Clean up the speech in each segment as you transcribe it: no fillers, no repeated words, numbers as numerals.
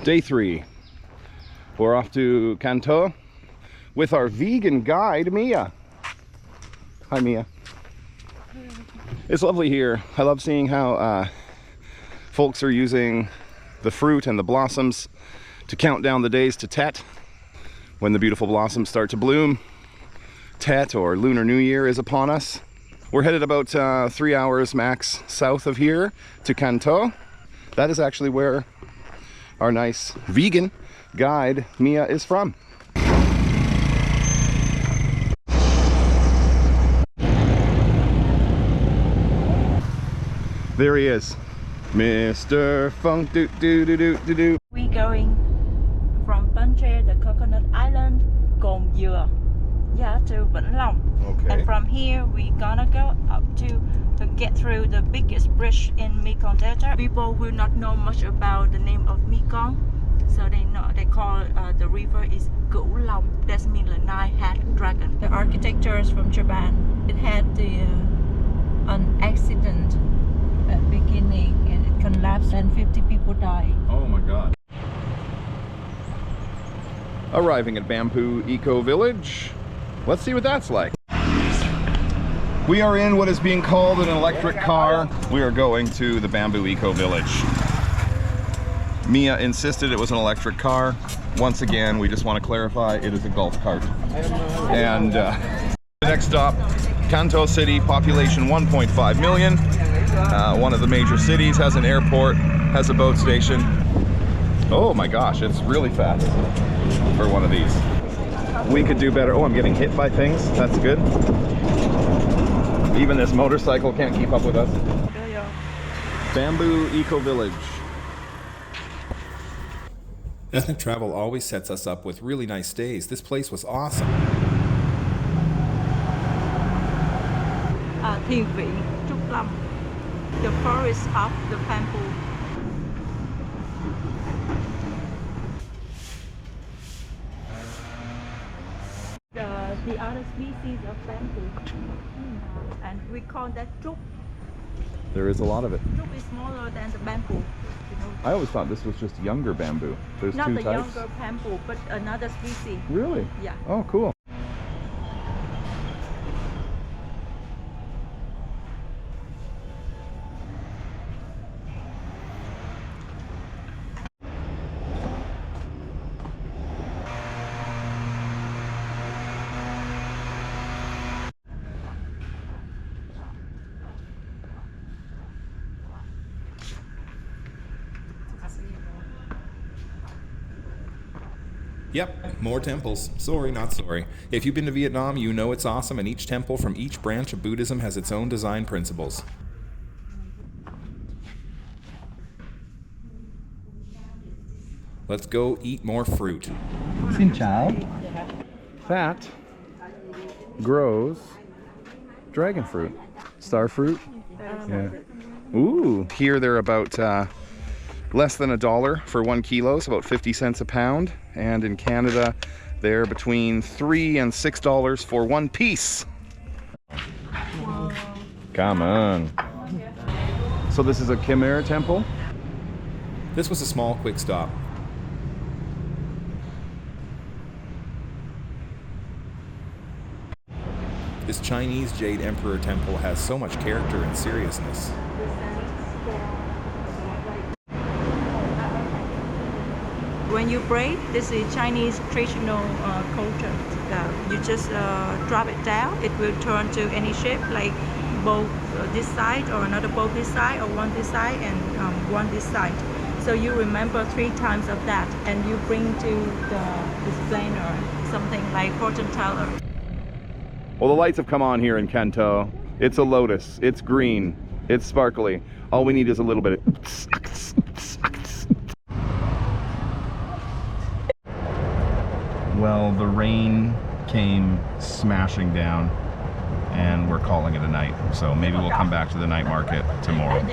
Day 3. We're off to Can Tho with our vegan guide, Mia. Hi, Mia. It's lovely here. I love seeing how folks are using the fruit and the blossoms to count down the days to Tet, when the beautiful blossoms start to bloom. Tet, or Lunar New Year, is upon us. We're headed about 3 hours max south of here to Can Tho. That is actually where our nice vegan guide Mia is from. There he is, Mr. Funk. We going from Bunche, the coconut island, Gom Dừa, to Vĩnh Long. Okay. And from here we gonna go up to get through the biggest bridge in Mekong Delta. People will not know much about the name of Mekong, so they call the river is Cửu Long. That means the nine-headed dragon. The architecture is from Japan. It had an accident at the beginning and it collapsed and 50 people died. Oh my god. Arriving at Bamboo Eco Village. Let's see what that's like. We are in what is being called an electric car. We are going to the Bamboo Eco Village. Mia insisted it was an electric car. Once again, we just want to clarify, it is a golf cart. And the next stop, Can Tho City, population 1.5 million. One of the major cities, has an airport, has a boat station. Oh my gosh, it's really fast for one of these. We could do better. Oh, I'm getting hit by things. That's good. Even this motorcycle can't keep up with us. Bamboo Eco Village. Ethnic travel always sets us up with really nice stays. This place was awesome. Thiên Vị, Trúc Lâm, the forest of the bamboo. The other species of bamboo, and we call that trúc. There is a lot of it. Trúc is smaller than the bamboo. You know. I always thought this was just younger bamboo. There's Not two the types. younger bamboo, but another species. Really? Yeah. Oh, cool. Yep, more temples. Sorry, not sorry. If you've been to Vietnam, you know it's awesome, and each temple from each branch of Buddhism has its own design principles. Let's go eat more fruit. Xin chào. That grows dragon fruit. Star fruit. Yeah. Ooh. Here they're about less than $1 for 1 kilo, so about 50 cents a pound. And in Canada, they're between $3 and $6 for 1 piece. Wow. Come on. So this is a Khmer temple? This was a small, quick stop. This Chinese Jade Emperor temple has so much character and seriousness. When you braid, this is Chinese traditional culture. You just drop it down. It will turn to any shape, like both this side or another both this side, or one this side and one this side. So you remember 3 times of that, and you bring to the explainer something like fortune teller. Well, the lights have come on here in Can Tho. It's a lotus. It's green. It's sparkly. All we need is a little bit of... Well, the rain came smashing down, and we're calling it a night. So maybe we'll come back to the night market tomorrow.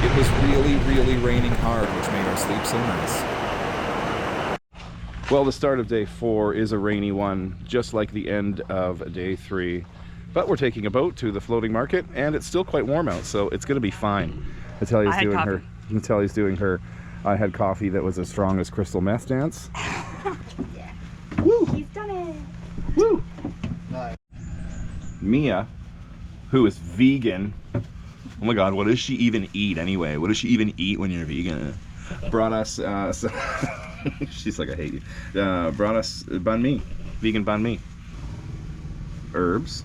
It was really, really raining hard, which made our sleep so nice. Well, the start of day 4 is a rainy one, just like the end of day 3. But we're taking a boat to the floating market, and it's still quite warm out, so it's going to be fine. Natalia's I had doing coffee. her. Natalia's doing her. I had coffee that was as strong as crystal meth dance. Woo! She's done it. Woo! Mia, who is vegan. Oh my God, what does she even eat anyway? What does she even eat when you're vegan? Brought us. She's like, I hate you. Brought us banh mi, vegan banh mi. Herbs,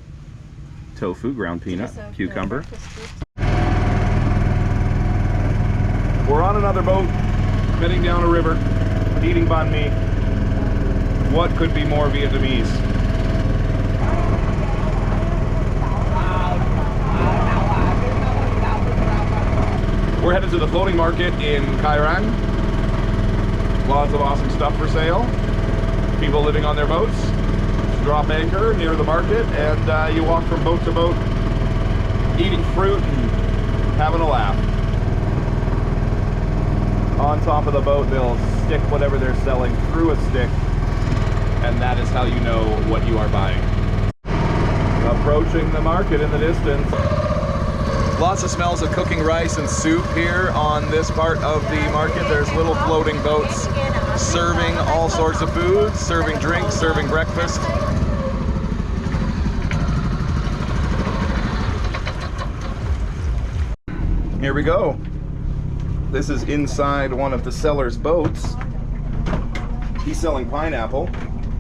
tofu, ground peanut, cucumber. We're on another boat, heading down a river, eating banh mi. What could be more Vietnamese? We're headed to the floating market in Cai Rang. Lots of awesome stuff for sale. People living on their boats. Drop anchor near the market, and you walk from boat to boat, eating fruit and having a laugh. On top of the boat, they'll stick whatever they're selling through a stick, and that is how you know what you are buying. Approaching the market in the distance. Lots of smells of cooking rice and soup here on this part of the market. There's little floating boats serving all sorts of foods, serving drinks, serving breakfast. Here we go. This is inside one of the seller's boats. He's selling pineapple.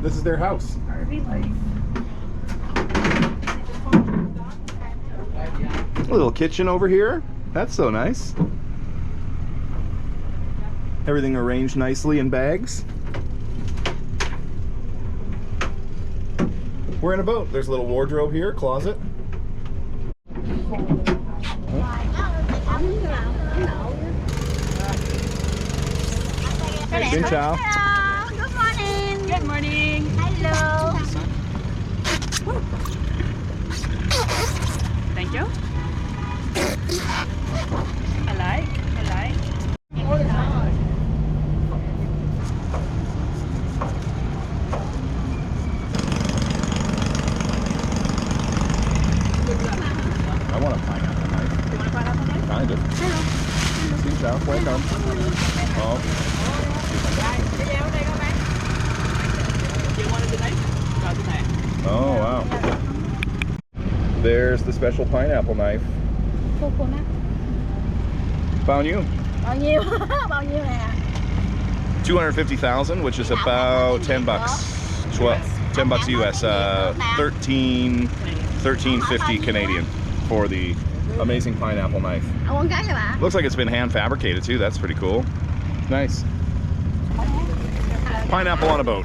This is their house. A little kitchen over here. That's so nice. Everything arranged nicely in bags. We're in a boat. There's a little wardrobe here, closet. Xin chào. Hello. Good morning. Good morning. Hello. Thank you. I like. I want a pineapple knife. You want a pineapple knife? Kind of. Xin chào, welcome. Oh. You wanted the knife? Got the knife. Oh, wow. There's the special pineapple knife. Bao nhiêu? Bao nhiêu? Bao nhiêu nè? 250,000, which is about 10 bucks. 10 bucks US, 13.50 Canadian for the amazing pineapple knife. Ông muốn cái hả bà? Looks like it's been hand fabricated too. That's pretty cool. Nice. Pineapple on a boat.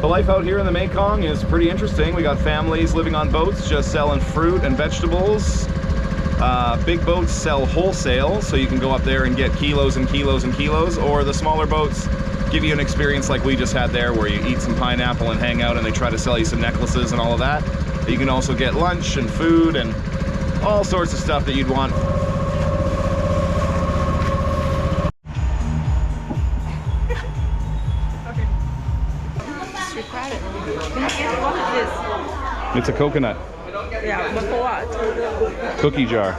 The life out here in the Mekong is pretty interesting. We got families living on boats just selling fruit and vegetables. Big boats sell wholesale, so you can go up there and get kilos and kilos and kilos, or the smaller boats give you an experience like we just had there, where you eat some pineapple and hang out, and they try to sell you some necklaces and all of that. You can also get lunch and food and all sorts of stuff that you'd want. What is this? It's a coconut Yeah, but for what? cookie jar.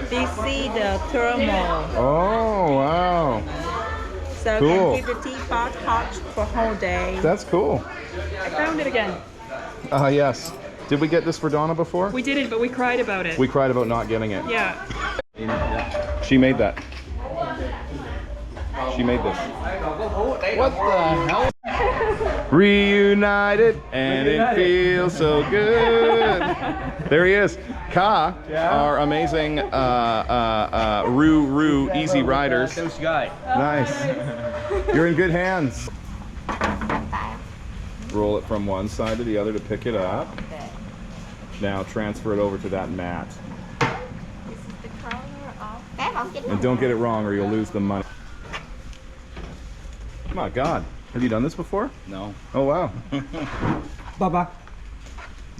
They see the thermal. Oh, wow. So Cool. can keep the teapot hot for whole day. That's cool. I found it again. Yes. Did we get this for Donna before? We didn't, but we cried about it. We cried about not getting it. Yeah. She made that. She made this. What the hell? Reunited, and it feels so good. There he is. Ka, our amazing Roo Easy Riders. Nice. You're in good hands. Roll it from one side to the other to pick it up. Now transfer it over to that mat. And don't get it wrong or you'll lose the money. My God. Have you done this before? No. Oh wow. Baba.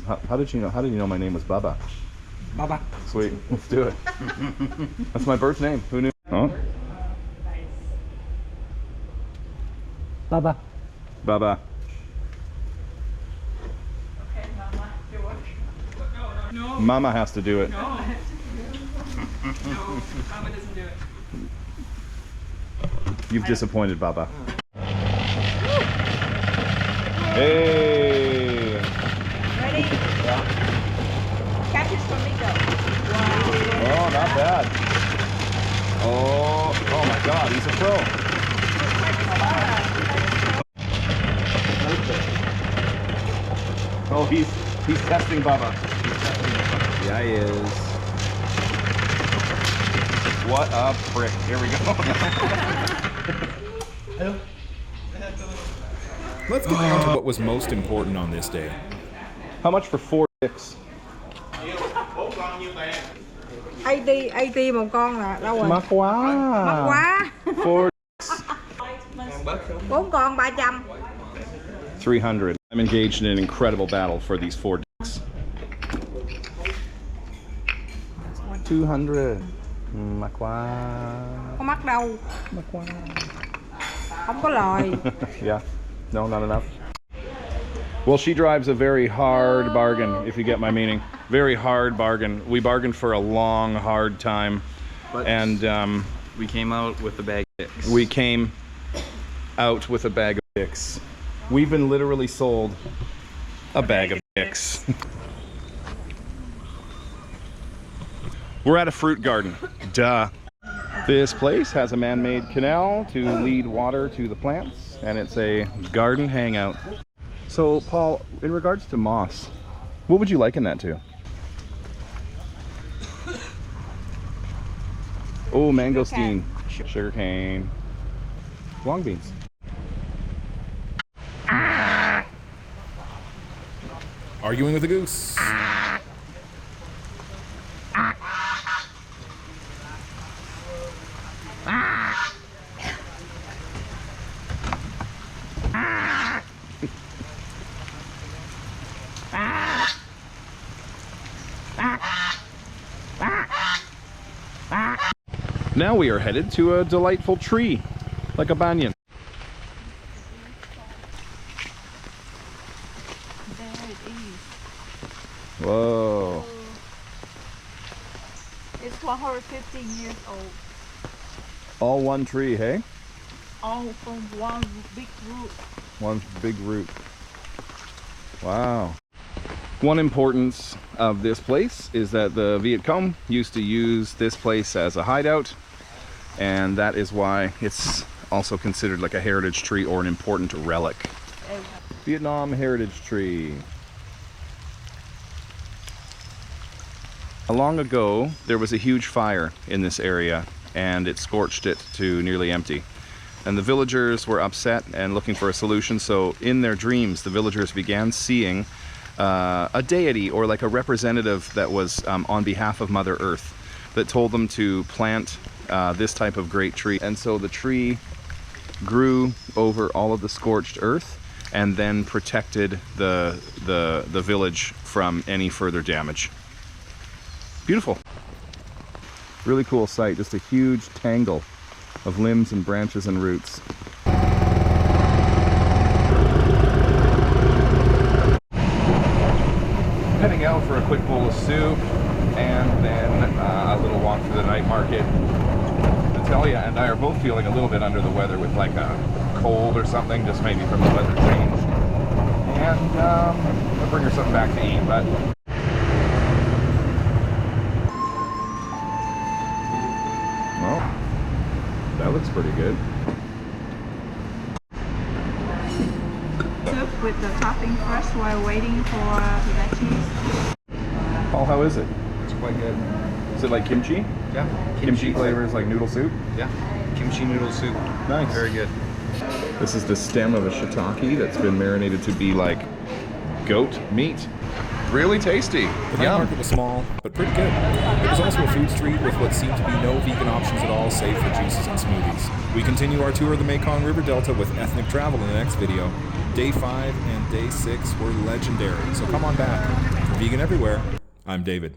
How did you know? How did you know my name was Baba? Baba. Sweet. Let's do it. That's my birth name. Who knew? Oh. Baba. Baba. No. Mama has to do it. No. No, Mama doesn't do it. You've disappointed Baba. Hey! Ready? Catch is from Miko. Oh, not bad. Oh my God, he's a pro. Oh, he's testing Baba. Yeah, he is. What a prick. Here we go. Let's get down to what was most important on this day. How much for 4 dicks? AT một con là đâu rồi? Mắc quá. Mắc quá. 4 4 con 300. 300. I'm engaged in an incredible battle for these 4 dicks. 200. Mắc quá. Có mắc đâu. Mắc quá. Không có lời. Yeah. No, not enough. Well, she drives a very hard bargain, if you get my meaning. Very hard bargain. We bargained for a long, hard time. But And we came out with a bag of dicks. we came out with a bag of dicks. We've been literally sold a bag of dicks. We're at a fruit garden. Duh. This place has a man-made canal to lead water to the plants, and it's a garden hangout. So, Paul, in regards to moss, what would you liken that to? Oh, mangosteen, sugarcane, long beans. Arguing with a goose. Now we are headed to a delightful tree, like a banyan. There it is. Whoa. It's 150 years old. All one tree, hey? All from one big root. One big root. Wow. One importance of this place is that the Viet Cong used to use this place as a hideout, and that is why it's also considered like a heritage tree or an important relic. Vietnam heritage tree. Long ago, there was a huge fire in this area, and it scorched it to nearly empty. And the villagers were upset and looking for a solution, so in their dreams, the villagers began seeing a deity or like a representative that was on behalf of Mother Earth that told them to plant this type of great tree. And so the tree grew over all of the scorched earth and then protected the village from any further damage. Beautiful. Really cool sight, just a huge tangle of limbs and branches and roots. Heading out for a quick bowl of soup and then a little walk through the night market. Natalia and I are both feeling a little bit under the weather with like a cold or something, just maybe from the weather change. And I'll bring her something back to eat, but well, that looks pretty good. Soup with the topping first while waiting for the veggies. Paul, how is it? It's quite good. Is it like kimchi? Yeah. Kimchi flavors like noodle soup? Yeah. Kimchi noodle soup. Nice. Very good. This is the stem of a shiitake that's been marinated to be like goat meat. Really tasty. The night market was small, but pretty good. It was also a food street with what seemed to be no vegan options at all, save for juices and smoothies. We continue our tour of the Mekong River Delta with ethnic travel in the next video. Day 5 and Day 6 were legendary, so come on back. From Vegan Everywhere, I'm David.